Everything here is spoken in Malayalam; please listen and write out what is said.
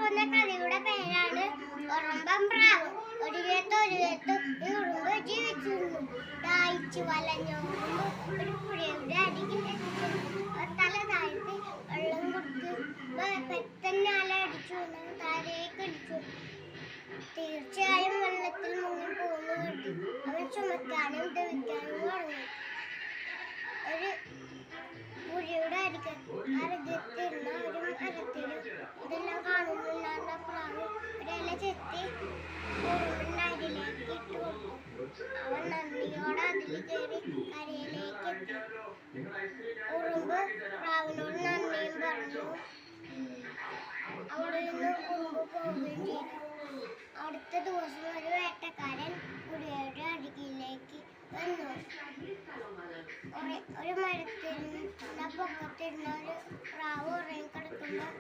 പോകുന്ന കഥയുടെ പേരാണ് ഉറുമ്പും പ്രാവും. ഒരു ഉറുമ്പ് ജീവിച്ചിരുന്നു. ദാഹിച്ചു വലഞ്ഞു ഒരു പുഴയുടെ അരികിൽ തല താഴ്ത്തി വെള്ളം കൊടുത്ത് പെട്ടെന്ന് അലടിച്ചു താഴേക്ക് അടിച്ചു. തീർച്ചയായും വെള്ളത്തിൽ മുങ്ങി പോകുന്നു കണ്ടു. അവൻ ചുമക്കാനും ദവിക്കാനും തുടങ്ങി. ഒരു പുഴയുടെ അരികത്തിരുന്ന ഒരു മരത്തിലും ഇതെല്ലാം കാണുന്നുണ്ടായിരുന്ന പ്രാവ് ഒരില ചെത്തി ഉറുമ്പിന്റെ അരിയിലേക്ക് ഇട്ടു കൊടുത്തു. അവൻ നന്ദിയോടെ അതിൽ കയറി കരയിലേക്ക് എത്തി. ഉറുമ്പ് പ്രാവിനോട് നന്ദിയും പറഞ്ഞു. അവിടെ നിന്ന് ഉറുമ്പ് പോവുകയും ചെയ്തു. അടുത്ത ദിവസം ഒരു വേട്ടക്കാരൻ പുഴയുടെ അരികിലേക്ക് വന്നു. ഒരു മരത്തിൽ പൊക്കത്തിരുന്ന ഒരു പ്രാവ് ഉറങ്ങി കിടക്കുമ്പോൾ